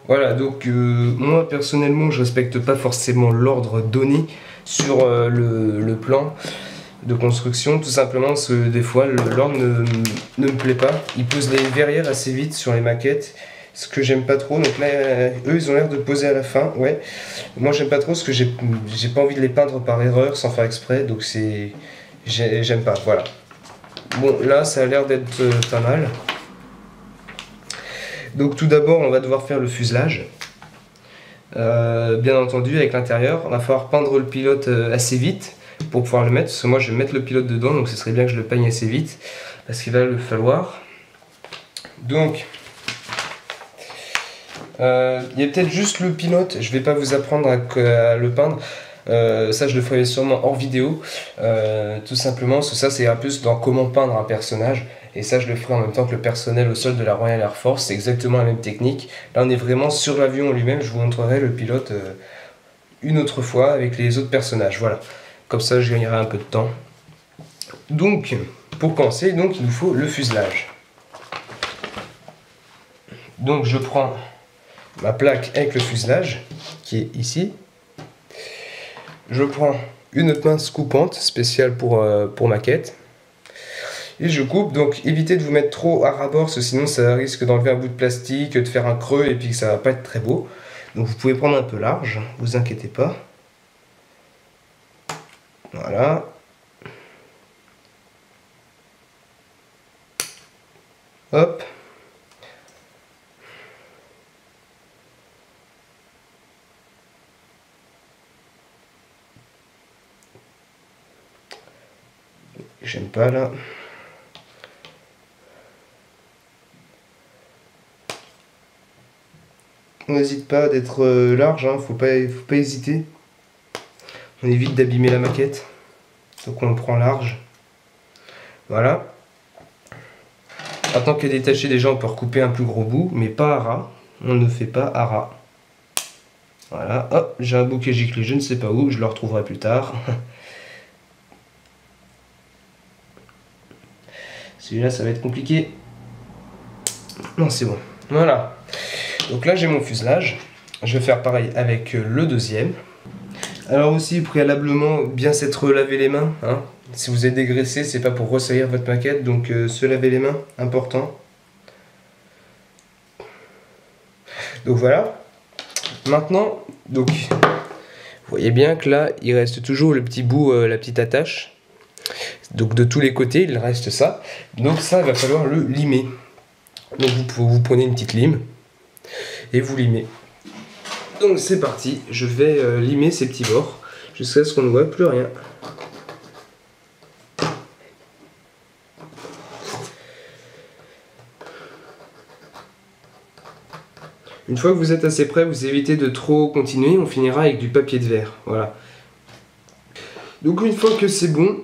Voilà, donc moi personnellement je respecte pas forcément l'ordre donné sur le plan de construction, tout simplement parce que des fois l'ordre ne me plaît pas. Il pose les verrières assez vite sur les maquettes, ce que j'aime pas trop. Donc là, eux ils ont l'air de poser à la fin, ouais. Moi j'aime pas trop parce que j'ai pas envie de les peindre par erreur sans faire exprès, donc j'aime pas, voilà. Bon, là ça a l'air d'être pas mal. Donc tout d'abord on va devoir faire le fuselage. Bien entendu avec l'intérieur, il va falloir peindre le pilote assez vite pour pouvoir le mettre, parce que moi je vais mettre le pilote dedans, donc ce serait bien que je le peigne assez vite, parce qu'il va le falloir. Donc, il y a peut-être juste le pilote, je vais pas vous apprendre à le peindre, ça je le ferai sûrement hors vidéo, tout simplement, parce que ça c'est un peu dans comment peindre un personnage, et ça je le ferai en même temps que le personnel au sol de la Royal Air Force, c'est exactement la même technique. Là on est vraiment sur l'avion lui-même, je vous montrerai le pilote une autre fois avec les autres personnages, voilà. Comme ça, je gagnerai un peu de temps. Donc, pour commencer, donc, il nous faut le fuselage. Donc, je prends ma plaque avec le fuselage, qui est ici. Je prends une pince coupante spéciale pour maquette. Et je coupe, donc évitez de vous mettre trop à ras-bord, parce que sinon ça risque d'enlever un bout de plastique, de faire un creux, et puis que ça va pas être très beau. Donc vous pouvez prendre un peu large, vous inquiétez pas. Voilà. Hop. J'aime pas là. On n'hésite pas d'être large, hein, faut pas hésiter. On évite d'abîmer la maquette. Donc on le prend large. Voilà. Maintenant qu'elle est détachée, déjà on peut recouper un plus gros bout, mais pas à ras. On ne fait pas à ras. Voilà, hop, j'ai un bout qui est giclé, je ne sais pas où, je le retrouverai plus tard. Celui-là ça va être compliqué. Non, c'est bon. Voilà. Donc là j'ai mon fuselage. Je vais faire pareil avec le deuxième. Alors aussi préalablement bien s'être lavé les mains, hein. Si vous êtes dégraissé, c'est pas pour ressaillir votre maquette, donc se laver les mains, important. Donc voilà. Maintenant, donc vous voyez bien que là il reste toujours le petit bout, la petite attache. Donc de tous les côtés il reste ça. Donc ça il va falloir le limer. Donc vous prenez une petite lime et vous limez. Donc c'est parti, je vais limer ces petits bords jusqu'à ce qu'on ne voit plus rien. Une fois que vous êtes assez près, vous évitez de trop continuer, on finira avec du papier de verre. Voilà. Donc une fois que c'est bon,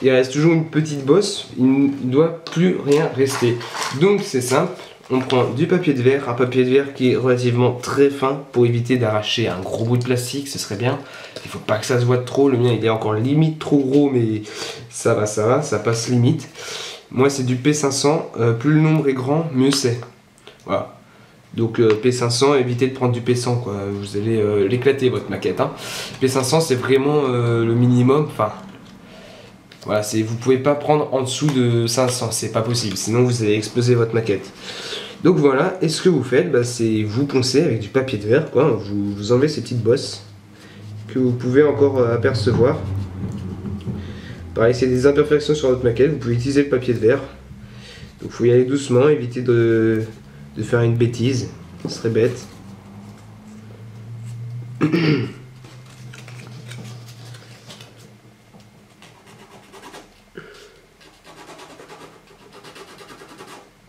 il reste toujours une petite bosse, il ne doit plus rien rester. Donc c'est simple, on prend du papier de verre, un papier de verre qui est relativement très fin pour éviter d'arracher un gros bout de plastique, ce serait bien. Il ne faut pas que ça se voie trop, le mien il est encore limite trop gros, mais ça va, ça passe limite. Moi c'est du P500, plus le nombre est grand, mieux c'est. Voilà. Donc P500, évitez de prendre du P100, quoi. Vous allez l'éclater votre maquette, hein. P500 c'est vraiment le minimum, enfin voilà, vous pouvez pas prendre en dessous de 500, c'est pas possible, sinon vous allez exploser votre maquette. Donc voilà, et ce que vous faites, bah, c'est vous poncez avec du papier de verre, quoi. Vous enlevez ces petites bosses que vous pouvez encore apercevoir. Pareil, s'il y a des imperfections sur votre maquette, vous pouvez utiliser le papier de verre. Donc il faut y aller doucement, éviter de faire une bêtise, ce serait bête.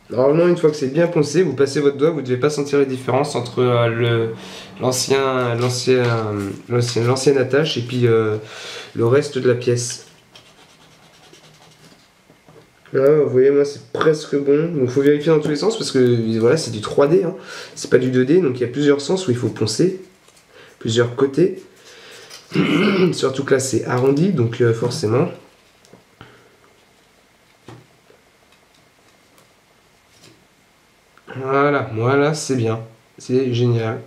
Normalement, une fois que c'est bien poncé, vous passez votre doigt, vous ne devez pas sentir la différence entre l'ancienne attache et puis le reste de la pièce. Là, vous voyez, moi c'est presque bon. Donc il faut vérifier dans tous les sens parce que voilà, c'est du 3D, hein. C'est pas du 2D, donc il y a plusieurs sens où il faut poncer, plusieurs côtés. Surtout que là c'est arrondi, donc forcément. Voilà, c'est bien. C'est génial.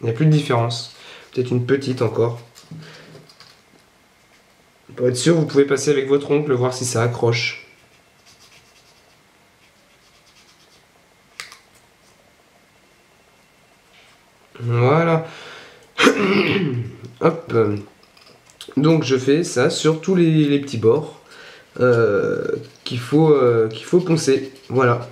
Il n'y a plus de différence. Peut-être une petite encore. Pour être sûr, vous pouvez passer avec votre ongle, voir si ça accroche. Voilà. Hop. Donc je fais ça sur tous les petits bords qu'il faut poncer. Voilà.